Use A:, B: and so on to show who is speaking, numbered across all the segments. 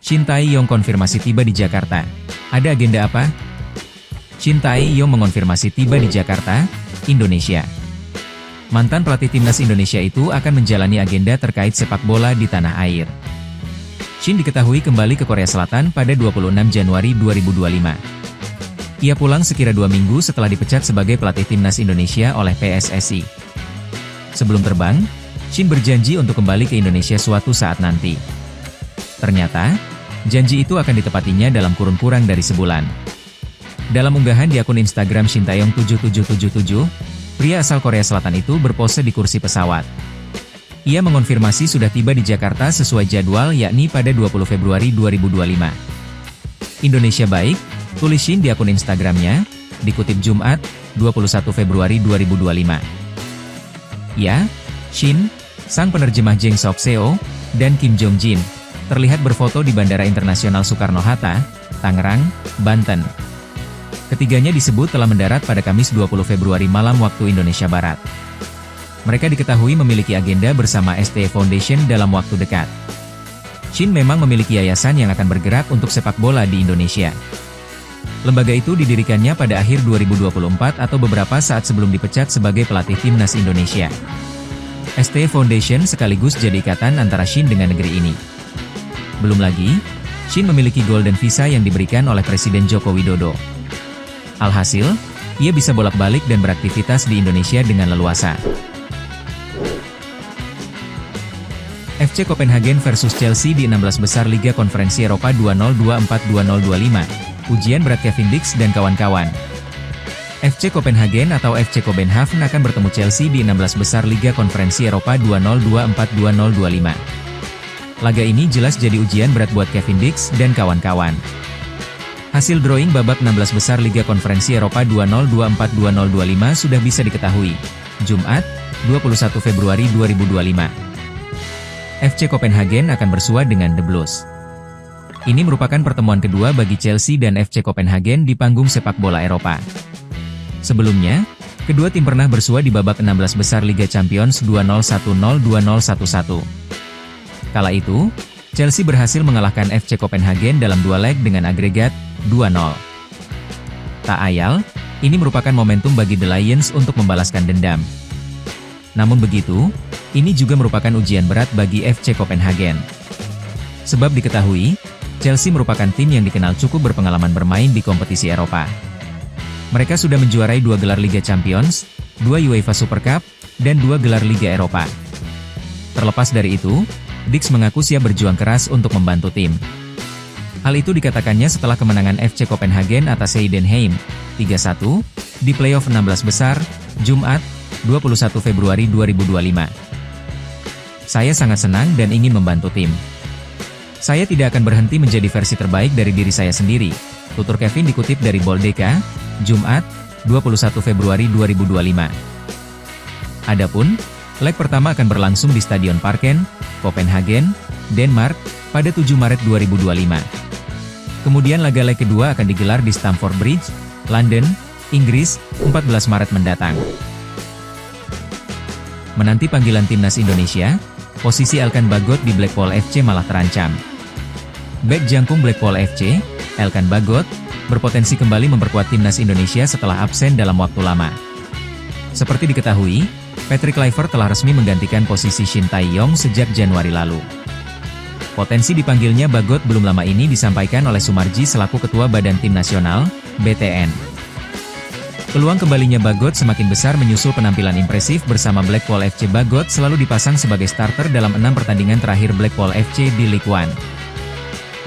A: Shin Tae-yong konfirmasi tiba di Jakarta. Ada agenda apa? Shin Tae-yong mengonfirmasi tiba di Jakarta, Indonesia. Mantan pelatih timnas Indonesia itu akan menjalani agenda terkait sepak bola di tanah air. Shin diketahui kembali ke Korea Selatan pada 26 Januari 2025. Ia pulang sekira 2 minggu setelah dipecat sebagai pelatih timnas Indonesia oleh PSSI. Sebelum terbang, Shin berjanji untuk kembali ke Indonesia suatu saat nanti. Ternyata, janji itu akan ditepatinya dalam kurun kurang dari sebulan. Dalam unggahan di akun Instagram Shin Tae-yong 7777, pria asal Korea Selatan itu berpose di kursi pesawat. Ia mengonfirmasi sudah tiba di Jakarta sesuai jadwal yakni pada 20 Februari 2025. Indonesia baik, tulis Shin di akun Instagramnya, dikutip Jumat, 21 Februari 2025. Ya, Shin, sang penerjemah Jang Sok Seo, dan Kim Jong Jin, terlihat berfoto di Bandara Internasional Soekarno-Hatta, Tangerang, Banten. Ketiganya disebut telah mendarat pada Kamis 20 Februari malam waktu Indonesia Barat. Mereka diketahui memiliki agenda bersama STE Foundation dalam waktu dekat. Shin memang memiliki yayasan yang akan bergerak untuk sepak bola di Indonesia. Lembaga itu didirikannya pada akhir 2024 atau beberapa saat sebelum dipecat sebagai pelatih timnas Indonesia. STE Foundation sekaligus jadi ikatan antara Shin dengan negeri ini. Belum lagi, Shin memiliki Golden Visa yang diberikan oleh Presiden Joko Widodo. Alhasil, ia bisa bolak-balik dan beraktivitas di Indonesia dengan leluasa. FC Copenhagen versus Chelsea di 16 besar Liga Konferensi Eropa 2024-2025. Ujian berat Kevin Dix dan kawan-kawan. FC Copenhagen atau FC Kopenhagen akan bertemu Chelsea di 16 besar Liga Konferensi Eropa 2024-2025. Laga ini jelas jadi ujian berat buat Kevin Dix dan kawan-kawan. Hasil drawing babak 16 besar Liga Konferensi Eropa 2024-2025 sudah bisa diketahui. Jumat, 21 Februari 2025. FC Copenhagen akan bersua dengan The Blues. Ini merupakan pertemuan kedua bagi Chelsea dan FC Copenhagen di panggung sepak bola Eropa. Sebelumnya, kedua tim pernah bersua di babak 16 besar Liga Champions 2010-2011. Kala itu, Chelsea berhasil mengalahkan FC Copenhagen dalam 2 leg dengan agregat 2-0. Tak ayal, ini merupakan momentum bagi The Lions untuk membalaskan dendam. Namun begitu, ini juga merupakan ujian berat bagi FC Copenhagen. Sebab diketahui, Chelsea merupakan tim yang dikenal cukup berpengalaman bermain di kompetisi Eropa. Mereka sudah menjuarai 2 gelar Liga Champions, 2 UEFA Super Cup, dan 2 gelar Liga Eropa. Terlepas dari itu, Dix mengaku siap berjuang keras untuk membantu tim. Hal itu dikatakannya setelah kemenangan FC Copenhagen atas Heidenheim, 3-1, di playoff 16 besar, Jumat, 21 Februari 2025. Saya sangat senang dan ingin membantu tim. Saya tidak akan berhenti menjadi versi terbaik dari diri saya sendiri, tutur Kevin dikutip dari Boldeka, Jumat, 21 Februari 2025. Adapun, leg pertama akan berlangsung di Stadion Parken, Copenhagen, Denmark, pada 7 Maret 2025. Kemudian laga leg kedua akan digelar di Stamford Bridge, London, Inggris, 14 Maret mendatang. Menanti panggilan timnas Indonesia, posisi Elkan Bagot di Blackpool FC malah terancam. Bek jangkung Blackpool FC, Elkan Bagot, berpotensi kembali memperkuat timnas Indonesia setelah absen dalam waktu lama. Seperti diketahui, Patrick Kluivert telah resmi menggantikan posisi Shin Tae-yong sejak Januari lalu. Potensi dipanggilnya Bagot belum lama ini disampaikan oleh Sumarji selaku Ketua Badan Tim Nasional, BTN. Peluang kembalinya Bagot semakin besar menyusul penampilan impresif bersama Blackpool FC. Bagot selalu dipasang sebagai starter dalam 6 pertandingan terakhir Blackpool FC di League One.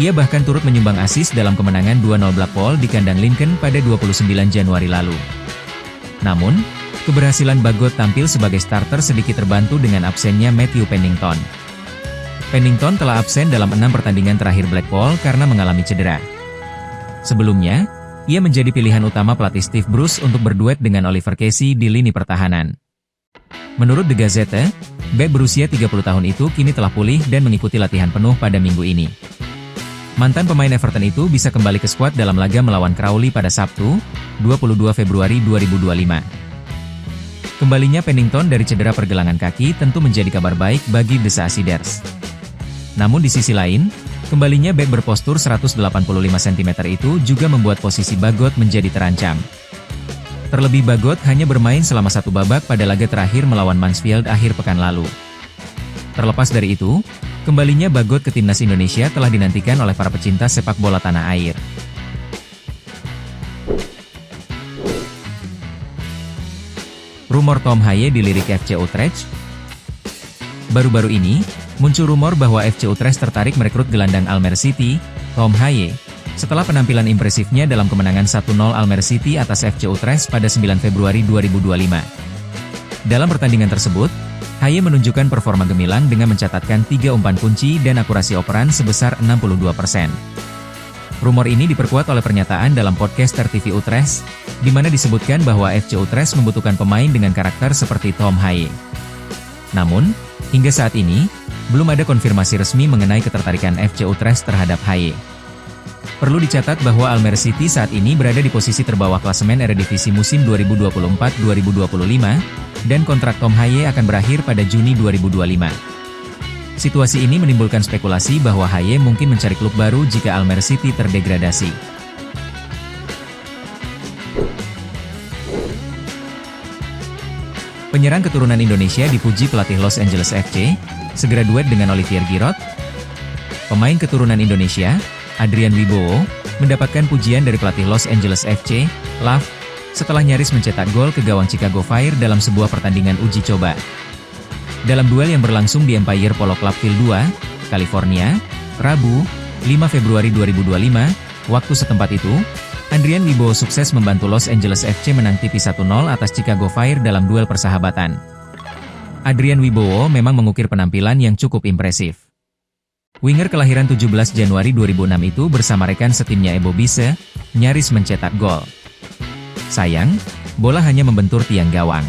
A: Ia bahkan turut menyumbang assist dalam kemenangan 2-0 Blackpool di kandang Lincoln pada 29 Januari lalu. Namun, keberhasilan Bagot tampil sebagai starter sedikit terbantu dengan absennya Matthew Pennington. Pennington telah absen dalam 6 pertandingan terakhir Blackpool karena mengalami cedera. Sebelumnya, ia menjadi pilihan utama pelatih Steve Bruce untuk berduet dengan Oliver Casey di lini pertahanan. Menurut The Gazette, bek berusia 30 tahun itu kini telah pulih dan mengikuti latihan penuh pada minggu ini. Mantan pemain Everton itu bisa kembali ke skuad dalam laga melawan Crawley pada Sabtu, 22 Februari 2025. Kembalinya Pennington dari cedera pergelangan kaki tentu menjadi kabar baik bagi The Seasiders. Namun di sisi lain, Kembalinya bek berpostur 185 cm itu juga membuat posisi Bagot menjadi terancam. Terlebih Bagot hanya bermain selama satu babak pada laga terakhir melawan Mansfield akhir pekan lalu. Terlepas dari itu, kembalinya Bagot ke timnas Indonesia telah dinantikan oleh para pecinta sepak bola tanah air. Rumor Tom Haye dilirik FC Utrecht. Baru-baru ini, muncul rumor bahwa FC Utrecht tertarik merekrut gelandang Almere City, Tom Haye, setelah penampilan impresifnya dalam kemenangan 1-0 Almere City atas FC Utrecht pada 9 Februari 2025. Dalam pertandingan tersebut, Haye menunjukkan performa gemilang dengan mencatatkan 3 umpan kunci dan akurasi operan sebesar 62%. Rumor ini diperkuat oleh pernyataan dalam podcaster TV Utrecht, di mana disebutkan bahwa FC Utrecht membutuhkan pemain dengan karakter seperti Tom Haye. Namun, hingga saat ini, belum ada konfirmasi resmi mengenai ketertarikan FC Utrecht terhadap Haye. Perlu dicatat bahwa Almere City saat ini berada di posisi terbawah klasemen Eredivisie musim 2024-2025, dan kontrak Tom Haye akan berakhir pada Juni 2025. Situasi ini menimbulkan spekulasi bahwa Haye mungkin mencari klub baru jika Almere City terdegradasi. Penyerang keturunan Indonesia dipuji pelatih Los Angeles FC, segera duet dengan Olivier Giroud. Pemain keturunan Indonesia, Adrian Wibowo, mendapatkan pujian dari pelatih Los Angeles FC, LAF, setelah nyaris mencetak gol ke gawang Chicago Fire dalam sebuah pertandingan uji coba. Dalam duel yang berlangsung di Empire Polo Club Field 2, California, Rabu, 5 Februari 2025, waktu setempat itu, Adrian Wibowo sukses membantu Los Angeles FC menang tipis 1-0 atas Chicago Fire dalam duel persahabatan. Adrian Wibowo memang mengukir penampilan yang cukup impresif. Winger kelahiran 17 Januari 2006 itu bersama rekan setimnya Ebo Bisse, nyaris mencetak gol. Sayang, bola hanya membentur tiang gawang.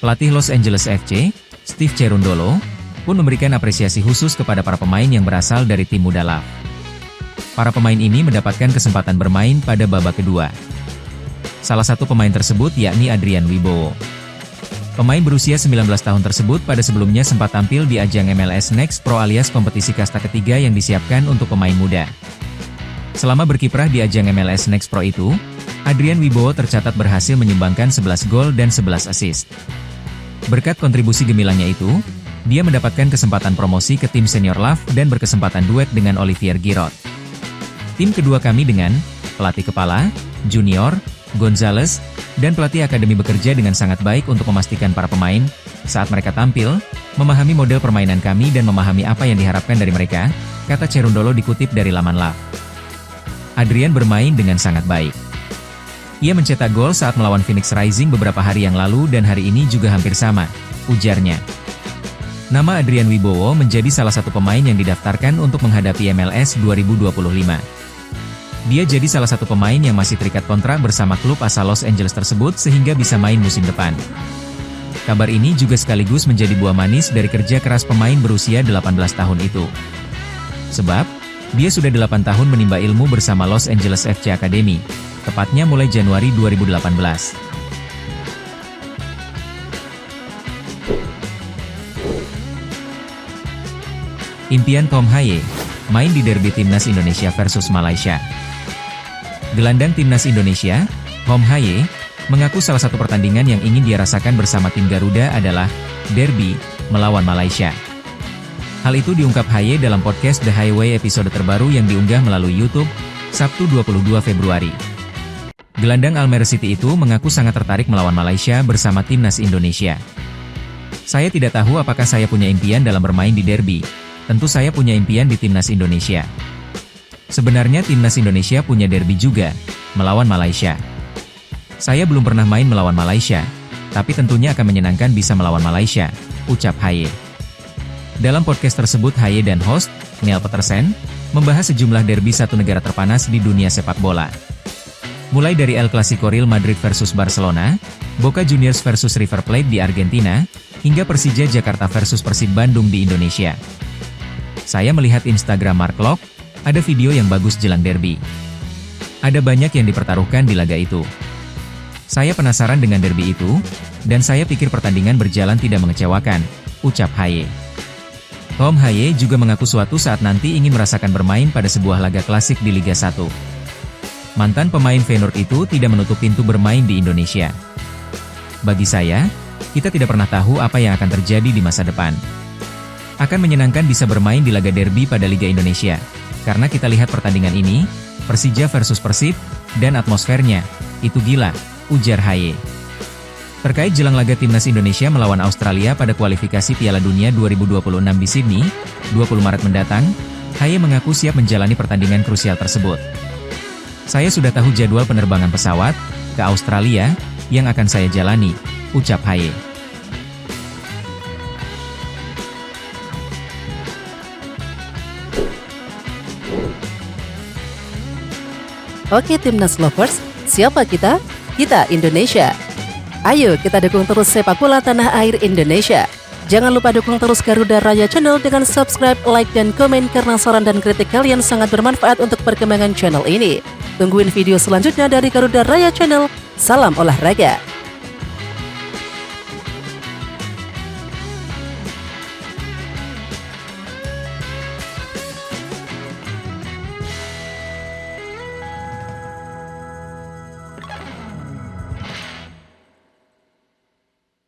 A: Pelatih Los Angeles FC, Steve Cherundolo, pun memberikan apresiasi khusus kepada para pemain yang berasal dari tim muda LAF. Para pemain ini mendapatkan kesempatan bermain pada babak kedua. Salah satu pemain tersebut yakni Adrian Wibowo. Pemain berusia 19 tahun tersebut pada sebelumnya sempat tampil di ajang MLS Next Pro alias kompetisi kasta ketiga yang disiapkan untuk pemain muda. Selama berkiprah di ajang MLS Next Pro itu, Adrian Wibowo tercatat berhasil menyumbangkan 11 gol dan 11 assist. Berkat kontribusi gemilangnya itu, dia mendapatkan kesempatan promosi ke tim senior LAF dan berkesempatan duet dengan Olivier Giroud. Tim kedua kami dengan pelatih kepala, junior, Gonzales, dan pelatih akademi bekerja dengan sangat baik untuk memastikan para pemain, saat mereka tampil, memahami model permainan kami dan memahami apa yang diharapkan dari mereka, kata Cherundolo dikutip dari laman LAF. Adrian bermain dengan sangat baik. Ia mencetak gol saat melawan Phoenix Rising beberapa hari yang lalu dan hari ini juga hampir sama, ujarnya. Nama Adrian Wibowo menjadi salah satu pemain yang didaftarkan untuk menghadapi MLS 2025. Dia jadi salah satu pemain yang masih terikat kontrak bersama klub asal Los Angeles tersebut sehingga bisa main musim depan. Kabar ini juga sekaligus menjadi buah manis dari kerja keras pemain berusia 18 tahun itu. Sebab, dia sudah 8 tahun menimba ilmu bersama Los Angeles FC Academy, tepatnya mulai Januari 2018. Impian Tom Haye, main di derby Timnas Indonesia versus Malaysia. Gelandang Timnas Indonesia, Tom Haye, mengaku salah satu pertandingan yang ingin dia rasakan bersama tim Garuda adalah derby melawan Malaysia. Hal itu diungkap Haye dalam podcast The Highway episode terbaru yang diunggah melalui YouTube, Sabtu 22 Februari. Gelandang Almere City itu mengaku sangat tertarik melawan Malaysia bersama timnas Indonesia. Saya tidak tahu apakah saya punya impian dalam bermain di derby. Tentu saya punya impian di timnas Indonesia. Sebenarnya timnas Indonesia punya derby juga, melawan Malaysia. Saya belum pernah main melawan Malaysia, tapi tentunya akan menyenangkan bisa melawan Malaysia, ucap Haye. Dalam podcast tersebut Haye dan host, Neil Petersen, membahas sejumlah derby satu negara terpanas di dunia sepak bola. Mulai dari El Clasico Real Madrid versus Barcelona, Boca Juniors versus River Plate di Argentina, hingga Persija Jakarta versus Persib Bandung di Indonesia. Saya melihat Instagram Mark Locke, ada video yang bagus jelang derby. Ada banyak yang dipertaruhkan di laga itu. Saya penasaran dengan derby itu, dan saya pikir pertandingan berjalan tidak mengecewakan, ucap Haye. Tom Haye juga mengaku suatu saat nanti ingin merasakan bermain pada sebuah laga klasik di Liga 1. Mantan pemain Feyenoord itu tidak menutup pintu bermain di Indonesia. Bagi saya, kita tidak pernah tahu apa yang akan terjadi di masa depan. Akan menyenangkan bisa bermain di laga derby pada Liga Indonesia. Karena kita lihat pertandingan ini, Persija versus Persib, dan atmosfernya, itu gila, ujar Haye. Terkait jelang laga timnas Indonesia melawan Australia pada kualifikasi Piala Dunia 2026 di Sydney, 20 Maret mendatang, Haye mengaku siap menjalani pertandingan krusial tersebut. Saya sudah tahu jadwal penerbangan pesawat ke Australia yang akan saya jalani, ucap Haye.
B: Oke Timnas Lovers, siapa kita? Kita Indonesia. Ayo kita dukung terus sepak bola tanah air Indonesia. Jangan lupa dukung terus Garuda Raya Channel dengan subscribe, like, dan komen karena saran dan kritik kalian sangat bermanfaat untuk perkembangan channel ini. Tungguin video selanjutnya dari Garuda Raya Channel. Salam olahraga.